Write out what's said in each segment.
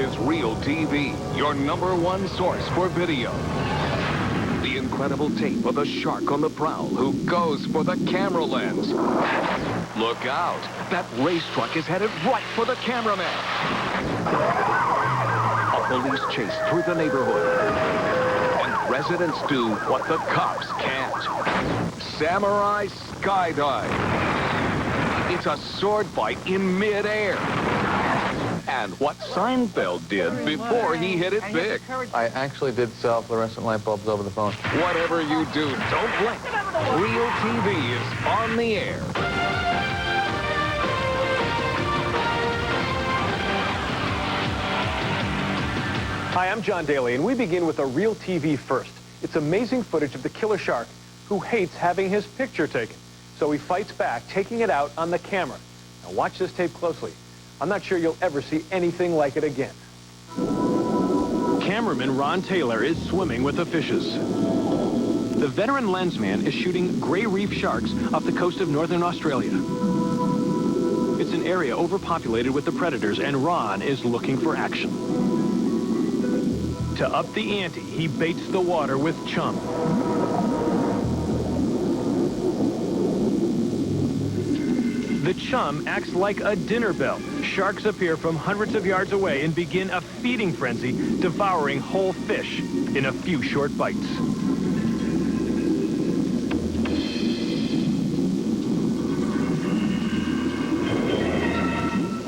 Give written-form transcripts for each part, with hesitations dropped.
is Realtv, your #1 source for video. The incredible tape of a shark on the prowl who goes for the camera lens. Look out! That race truck is headed right for the cameraman. A police chase through the neighborhood. And residents do what the cops can't. Samurai skydive. It's a sword fight in midair. And what Seinfeld did before he hit it big. I actually did sell fluorescent light bulbs over the phone. Whatever you do, don't blink. Realtv is on the air. Hi, I'm John Daly, and we begin with a Realtv first. It's amazing footage of the killer shark who hates having his picture taken. So he fights back, taking it out on the camera. Now watch this tape closely. I'm not sure you'll ever see anything like it again. Cameraman Ron Taylor is swimming with the fishes. The veteran lensman is shooting gray reef sharks off the coast of northern Australia. It's an area overpopulated with the predators, and Ron is looking for action. To up the ante, he baits the water with chum. The chum acts like a dinner bell. Sharks appear from hundreds of yards away and begin a feeding frenzy, devouring whole fish in a few short bites.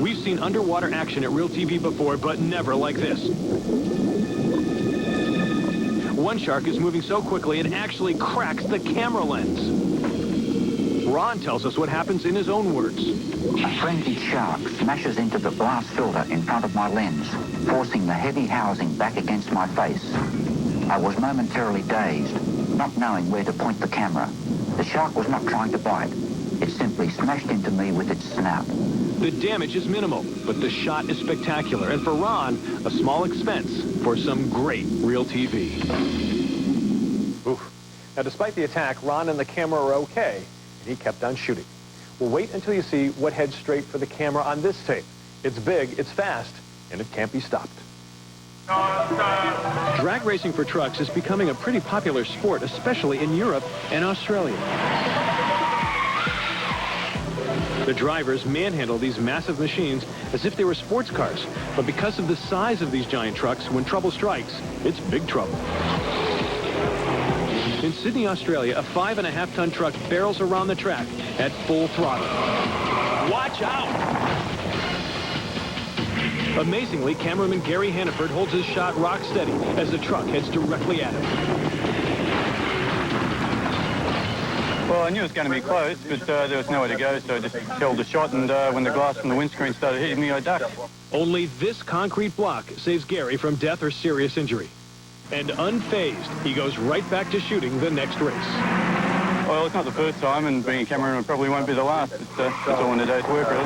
We've seen underwater action at Realtv before, but never like this. One shark is moving so quickly it actually cracks the camera lens. Ron tells us what happens in his own words. A frenzied shark smashes into the glass filter in front of my lens, forcing the heavy housing back against my face. I was momentarily dazed, not knowing where to point the camera. The shark was not trying to bite. It simply smashed into me with its snout. The damage is minimal, but the shot is spectacular, and for Ron, a small expense for some great Realtv. Oof. Now, despite the attack, Ron and the camera are okay. He kept on shooting. Well, wait until you see what heads straight for the camera on this tape. It's big, it's fast, and it can't be stopped. Drag racing for trucks is becoming a pretty popular sport, especially in Europe and Australia. The drivers manhandle these massive machines as if they were sports cars. But because of the size of these giant trucks, when trouble strikes, it's big trouble. In Sydney, Australia, a 5.5-ton truck barrels around the track at full throttle. Watch out! Amazingly, cameraman Gary Hannaford holds his shot rock steady as the truck heads directly at him. Well, I knew it was going to be close, but there was nowhere to go, so I just held the shot, and when the glass from the windscreen started hitting me, I ducked. Only this concrete block saves Gary from death or serious injury. And unfazed, he goes right back to shooting the next race. Well, it's not the first time, and being a cameraman probably won't be the last. It's all in a day's work, really.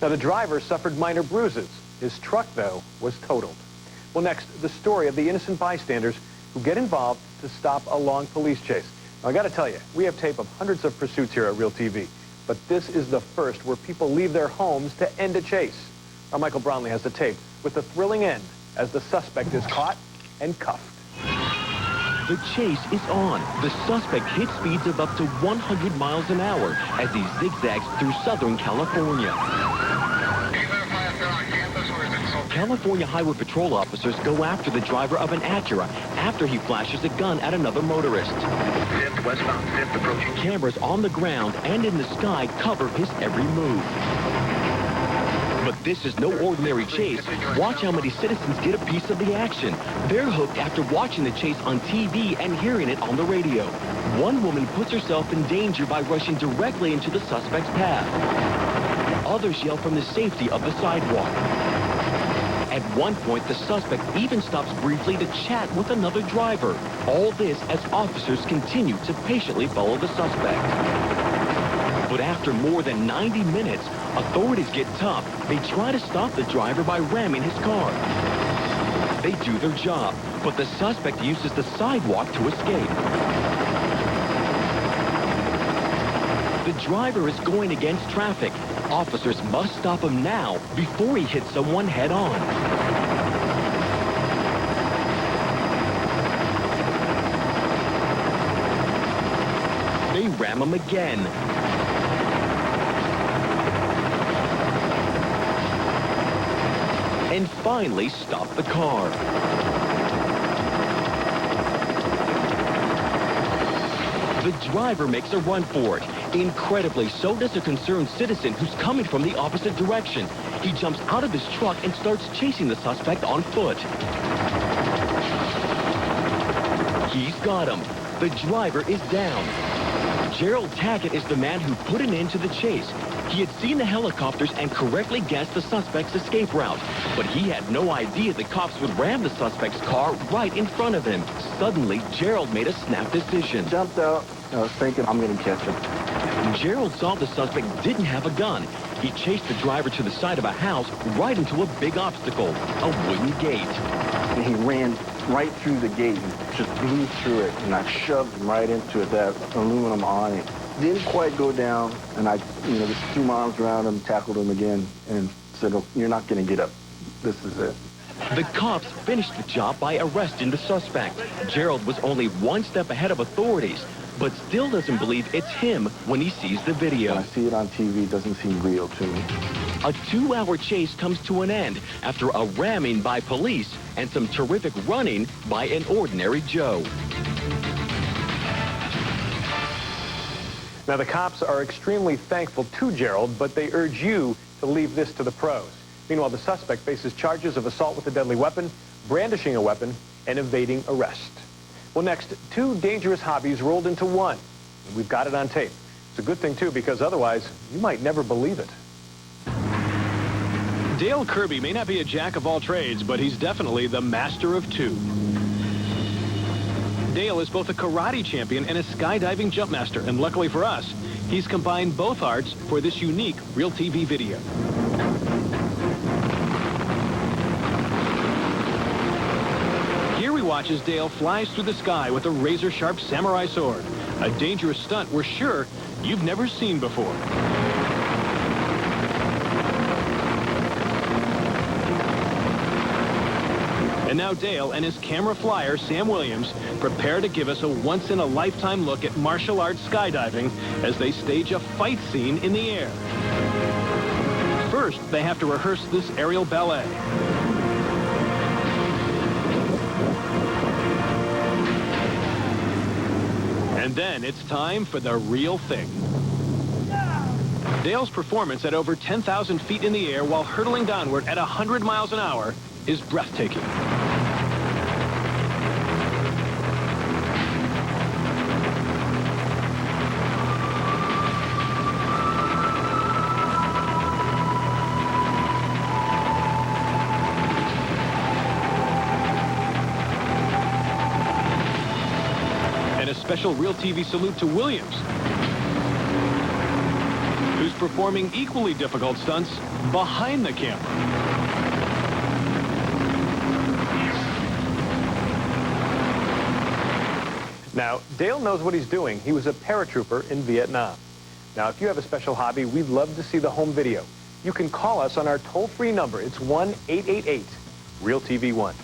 Now, the driver suffered minor bruises. His truck, though, was totaled. Well, next, the story of the innocent bystanders who get involved to stop a long police chase. Now, I got to tell you, we have tape of hundreds of pursuits here at Realtv, but this is the first where people leave their homes to end a chase. Our Michael Brownlee has the tape with the thrilling end as the suspect is caught and cuffed. The chase is on. The suspect hits speeds of up to 100 miles an hour as he zigzags through Southern California. California Highway Patrol officers go after the driver of an Acura after he flashes a gun at another motorist. Westbound 5th approaching. Cameras on the ground and in the sky cover his every move. But this is no ordinary chase. Watch how many citizens get a piece of the action. They're hooked after watching the chase on TV and hearing it on the radio. One woman puts herself in danger by rushing directly into the suspect's path. Others yell from the safety of the sidewalk. At one point, the suspect even stops briefly to chat with another driver. All this as officers continue to patiently follow the suspect. But after more than 90 minutes, authorities get tough. They try to stop the driver by ramming his car. They do their job, but the suspect uses the sidewalk to escape. The The driver is going against traffic. Officers must stop him now before he hits someone head on. They ram him again. And finally stop the car. The driver makes a run for it. Incredibly, so does a concerned citizen who's coming from the opposite direction. He jumps out of his truck and starts chasing the suspect on foot. He's got him. The driver is down. Gerald Taggett is the man who put an end to the chase. He had seen the helicopters and correctly guessed the suspect's escape route. But he had no idea the cops would ram the suspect's car right in front of him. Suddenly, Gerald made a snap decision. Jumped out. I was thinking I'm going to catch him. Gerald saw the suspect didn't have a gun. He chased the driver to the side of a house right into a big obstacle, a wooden gate. And he ran right through the gate and just blew through it. And I shoved him right into it, that aluminum awning. Didn't quite go down, and I, just threw my arms around him, tackled him again, and said, "Oh, you're not going to get up. This is it." The cops finished the job by arresting the suspect. Gerald was only one step ahead of authorities, but still doesn't believe it's him when he sees the video. When I see it on TV, it doesn't seem real to me. A 2-hour chase comes to an end after a ramming by police and some terrific running by an ordinary Joe. Now, the cops are extremely thankful to Gerald, but they urge you to leave this to the pros. Meanwhile, the suspect faces charges of assault with a deadly weapon, brandishing a weapon, and evading arrest. Well, next, 2 dangerous hobbies rolled into one. And we've got it on tape. It's a good thing, too, because otherwise, you might never believe it. Dale Kirby may not be a jack of all trades, but he's definitely the master of 2. Dale is both a karate champion and a skydiving jumpmaster, and luckily for us, he's combined both arts for this unique Realtv video. Here we watch as Dale flies through the sky with a razor-sharp samurai sword, a dangerous stunt we're sure you've never seen before. And now Dale and his camera flyer, Sam Williams, prepare to give us a once-in-a-lifetime look at martial arts skydiving as they stage a fight scene in the air. First, they have to rehearse this aerial ballet. And then it's time for the real thing. Dale's performance at over 10,000 feet in the air while hurtling downward at 100 miles an hour is breathtaking. And a special Realtv salute to Williams, who's performing equally difficult stunts behind the camera. Now, Dale knows what he's doing. He was a paratrooper in Vietnam. Now, if you have a special hobby, we'd love to see the home video. You can call us on our toll-free number. It's 1-888-REAL-TV1.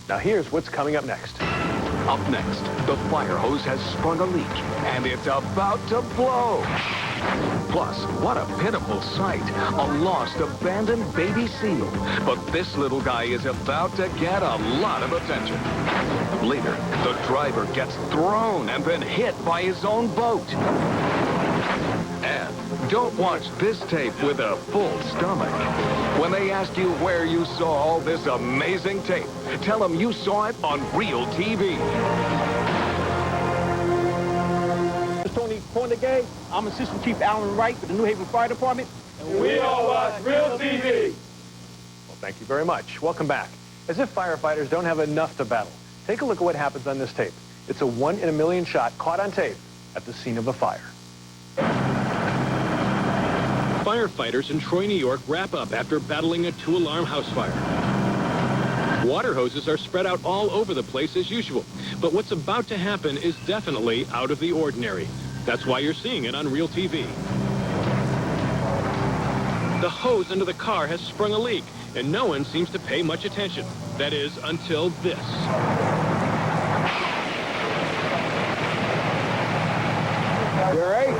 Now, here's what's coming up next. Up next, the fire hose has sprung a leak, and it's about to blow. Plus, what a pitiful sight, a lost, abandoned baby seal. But this little guy is about to get a lot of attention. Later, the driver gets thrown and then hit by his own boat. And don't watch this tape with a full stomach. When they ask you where you saw all this amazing tape, tell them you saw it on Realtv. Tony Cornegay. I'm Assistant Chief Alan Wright with the New Haven Fire Department. And we all watch Realtv. Well, thank you very much. Welcome back. As if firefighters don't have enough to battle, take a look at what happens on this tape. It's a 1 in a million shot caught on tape at the scene of a fire. Firefighters in Troy, New York wrap up after battling a 2-alarm house fire. Water hoses are spread out all over the place as usual, but what's about to happen is definitely out of the ordinary. That's why you're seeing it on Realtv. The hose under the car has sprung a leak, and no one seems to pay much attention. That is, until this. You all right?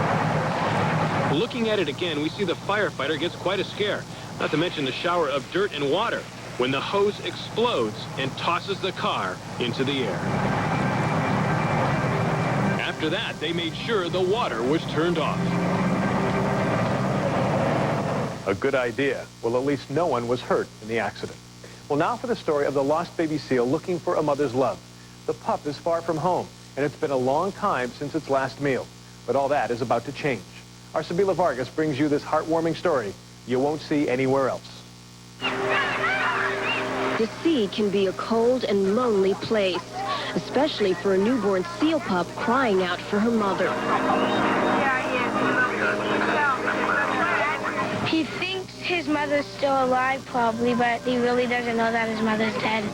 Looking at it again, we see the firefighter gets quite a scare, not to mention the shower of dirt and water, when the hose explodes and tosses the car into the air. After that, they made sure the water was turned off. A good idea. Well, at least no one was hurt in the accident. Well, now for the story of the lost baby seal looking for a mother's love. The pup is far from home, and it's been a long time since its last meal. But all that is about to change. Our Sabila Vargas brings you this heartwarming story you won't see anywhere else. The sea can be a cold and lonely place, especially for a newborn seal pup crying out for her mother. He thinks his mother's still alive, probably, but he really doesn't know that his mother's dead.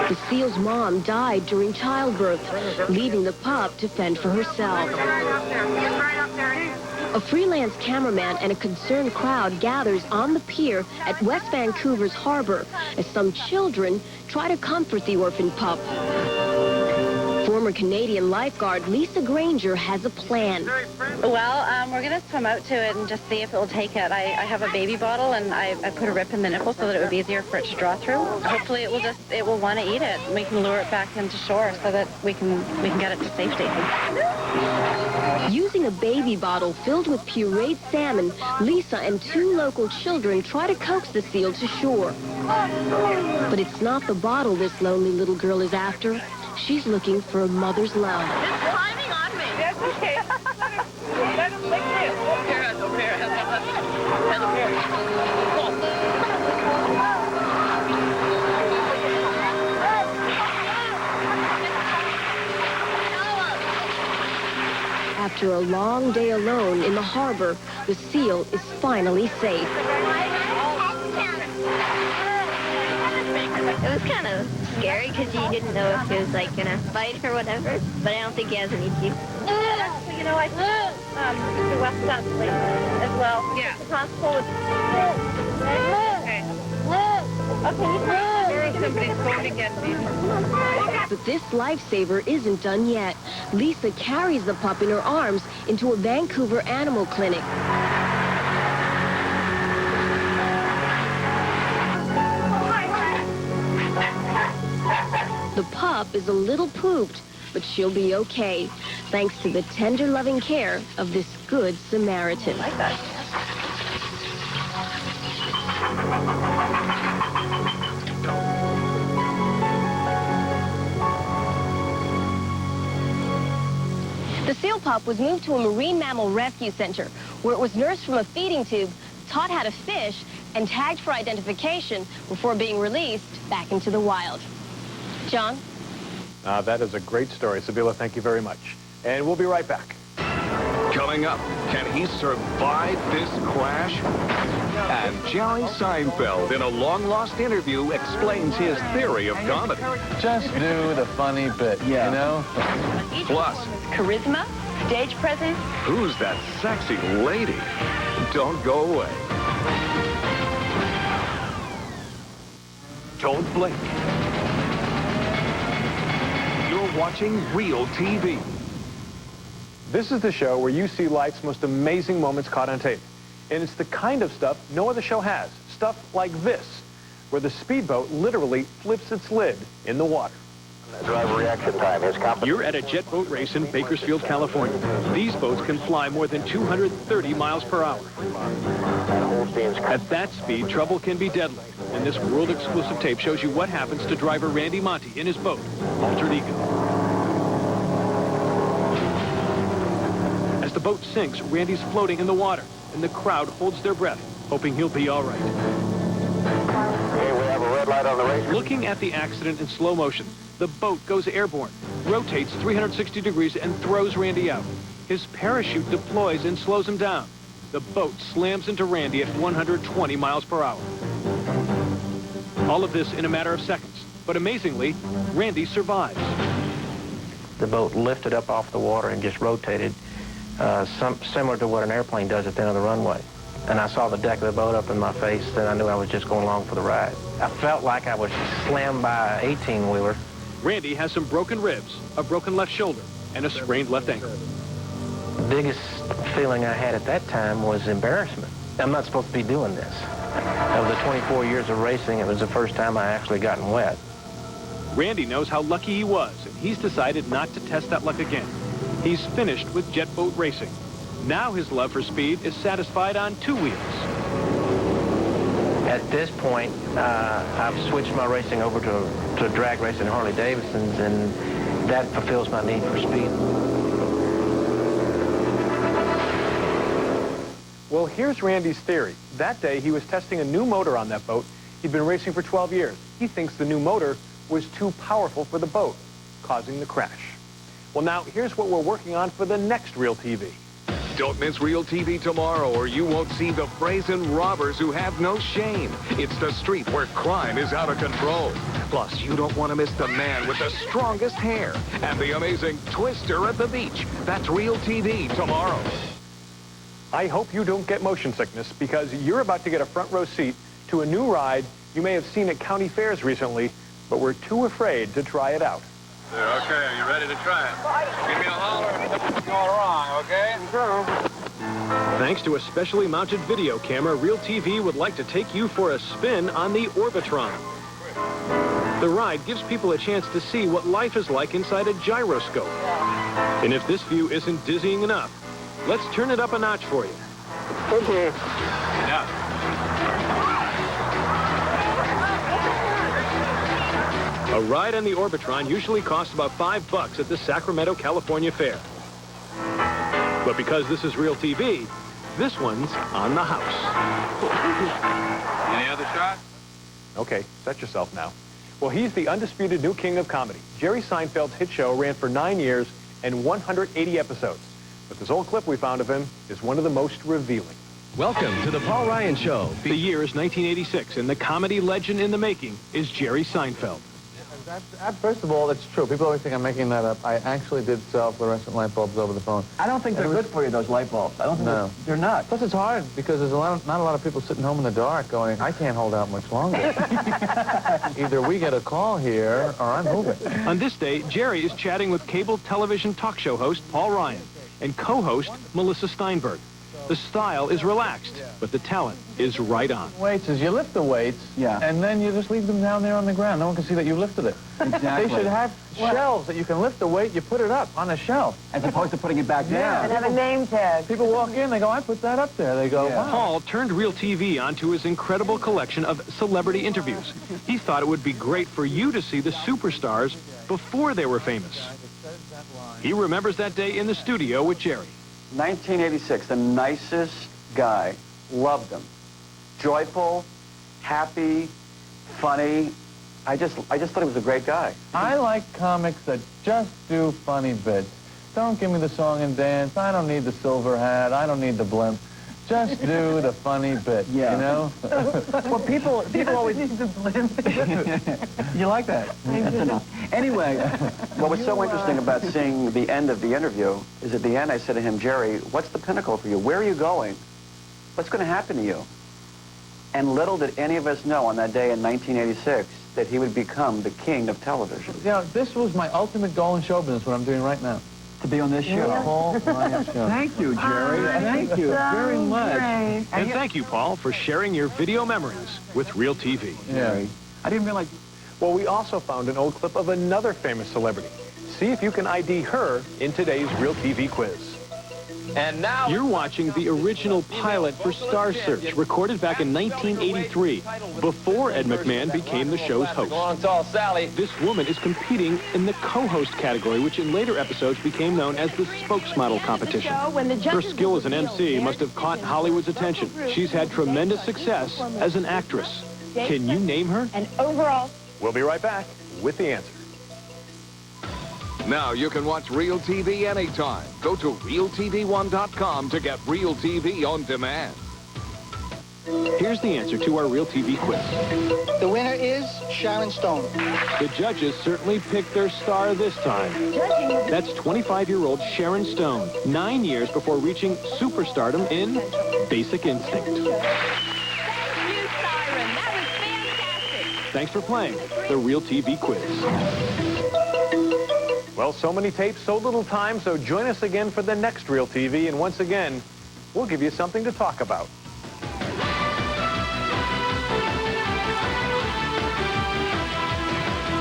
The seal's mom died during childbirth, leaving the pup to fend for herself. A freelance cameraman and a concerned crowd gathers on the pier at West Vancouver's harbor as some children try to comfort the orphan pup. Former Canadian lifeguard Lisa Granger has a plan. Well, we're going to swim out to it and just see if it will take it. I have a baby bottle, and I put a rip in the nipple so that it would be easier for it to draw through. Hopefully it will want to eat it. We can lure it back into shore so that we can get it to safety. Using a baby bottle filled with pureed salmon, Lisa and two local children try to coax the seal to shore. But it's not the bottle this lonely little girl is after. She's looking for a mother's love. It's climbing on me. That's okay. Let him lick you. Here, over here. Hands over here. After a long day alone in the harbor, the seal is finally safe. It was kind of scary because you didn't know if he was like gonna fight or whatever, but I don't think he has any teeth. You know, I think the West Coast as well. Yeah. The constable was... Okay, somebody's going to get me. But this lifesaver isn't done yet. Lisa carries the pup in her arms into a Vancouver animal clinic. The pup is a little pooped, but she'll be okay, thanks to the tender, loving care of this good Samaritan. I like that. The seal pup was moved to a marine mammal rescue center, where it was nursed from a feeding tube, taught how to fish, and tagged for identification before being released back into the wild. John? That is a great story. Sabila, thank you very much. And we'll be right back. Coming up, can he survive this crash? And Jerry Seinfeld, in a long-lost interview, explains his theory of comedy. Just do the funny bit, you know? Plus, Charisma, stage presence. who's that sexy lady? Don't go away. Don't blink. You're watching Realtv. This is the show where you see life's most amazing moments caught on tape. And it's the kind of stuff no other show has. Stuff like this, where the speedboat literally flips its lid in the water. Driver reaction time is competent. You're at a jet boat race in Bakersfield, California. These boats can fly more than 230 miles per hour. At that speed, trouble can be deadly. And this world-exclusive tape shows you what happens to driver Randy Monty in his boat, Altered Ego. As the boat sinks, Randy's floating in the water, and the crowd holds their breath, hoping he'll be all right. Okay, we have a red light on the race. Looking at the accident in slow motion, the boat goes airborne, rotates 360 degrees, and throws Randy out. His parachute deploys and slows him down. The boat slams into Randy at 120 miles per hour. All of this in a matter of seconds. But amazingly, Randy survives. The boat lifted up off the water and just rotated, similar to what an airplane does at the end of the runway. and I saw the deck of the boat up in my face, then I knew I was just going along for the ride. I felt like I was slammed by an 18-wheeler. Randy has some broken ribs, a broken left shoulder, and a sprained left ankle. The biggest feeling I had at that time was embarrassment. I'm not supposed to be doing this. Of the 24 years of racing, it was the first time I actually gotten wet. Randy knows how lucky he was, and he's decided not to test that luck again. He's finished with jet boat racing. Now his love for speed is satisfied on two wheels. At this point, I've switched my racing over to drag racing Harley-Davidsons, and that fulfills my need for speed. Well, here's Randy's theory. That day, he was testing a new motor on that boat. He'd been racing for 12 years. He thinks the new motor was too powerful for the boat, causing the crash. Well, now, here's what we're working on for the next Realtv. Don't miss Realtv tomorrow, or you won't see the brazen robbers who have no shame. It's the street where crime is out of control. Plus, you don't want to miss the man with the strongest hair and the amazing twister at the beach. That's Realtv tomorrow. I hope you don't get motion sickness, because you're about to get a front row seat to a new ride you may have seen at county fairs recently, but we're too afraid to try it out. Okay, are you ready to try it? Give me a holler if something's going wrong, okay? Thanks to a specially mounted video camera, Realtv would like to take you for a spin on the Orbitron. The ride gives people a chance to see what life is like inside a gyroscope. And if this view isn't dizzying enough, let's turn it up a notch for you. Okay. Yeah. A ride on the Orbitron usually costs about $5 at the Sacramento, California Fair. But because this is Realtv, this one's on the house. Any other shot? Okay, set yourself now. Well, he's the undisputed new king of comedy. Jerry Seinfeld's hit show ran for 9 years and 180 episodes. But this old clip we found of him is one of the most revealing. Welcome to the Paul Ryan Show. The year is 1986, and the comedy legend in the making is Jerry Seinfeld. First of all, it's true. People always think I'm making that up. I actually did sell fluorescent light bulbs over the phone. I don't think they're good for you, those light bulbs. I don't think they're not. Plus, it's hard because there's not a lot of people sitting home in the dark going, I can't hold out much longer. Either we get a call here or I'm moving. On this day, Jerry is chatting with cable television talk show host Paul Ryan and co-host Melissa Steinberg. The style is relaxed, but the talent is right on. Weights is you lift the weights, and then you just leave them down there on the ground. No one can see that you lifted it. Exactly. They should have shelves that you can lift the weight, you put it up on a shelf. As opposed to putting it back down. And have a name tag. People walk in, they go, I put that up there. They go, wow. Paul turned Realtv onto his incredible collection of celebrity interviews. He thought it would be great for you to see the superstars before they were famous. He remembers that day in the studio with Jerry. 1986, the nicest guy. Loved him. Joyful, happy, funny. I just thought he was a great guy. I like comics that just do funny bits. Don't give me the song and dance. I don't need the silver hat. I don't need the blimp. Just do the funny bit, you know? Well, people always... need the blimp. You like that? That's enough. Anyway, what was so interesting about seeing the end of the interview is at the end I said to him, Jerry, what's the pinnacle for you? Where are you going? What's going to happen to you? And little did any of us know on that day in 1986 that he would become the king of television. You know, this was my ultimate goal in show business, what I'm doing right now. To be on this show. Paul Ryan Show. Thank you, Jerry. Thank you very much. And thank you, Paul, for sharing your video memories with Realtv. Yeah. I didn't realize... Well, we also found an old clip of another famous celebrity. See if you can ID her in today's Realtv quiz. And now... You're watching the original pilot for Star Search, recorded back in 1983, before Ed McMahon became the show's host. Long, tall Sally. This woman is competing in the co-host category, which in later episodes became known as the spokesmodel competition. Her skill as an MC must have caught Hollywood's attention. She's had tremendous success as an actress. Can you name her? And overall... We'll be right back with the answer. Now you can watch Realtv anytime. Go to realtv1.com to get Realtv on demand. Here's the answer to our Realtv quiz. The winner is Sharon Stone. The judges certainly picked their star this time. That's 25-year-old Sharon Stone, 9 years before reaching superstardom in Basic Instinct. Thank you, Siren. That was fantastic. Thanks for playing the Realtv quiz. Well, so many tapes, so little time, so join us again for the next Realtv, and once again, we'll give you something to talk about.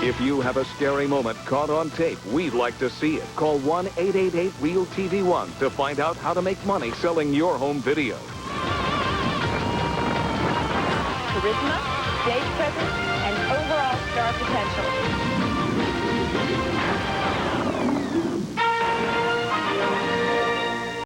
If you have a scary moment caught on tape, we'd like to see it. Call 1-888-REAL-TV1 to find out how to make money selling your home video. Charisma, stage presence, and overall star potential.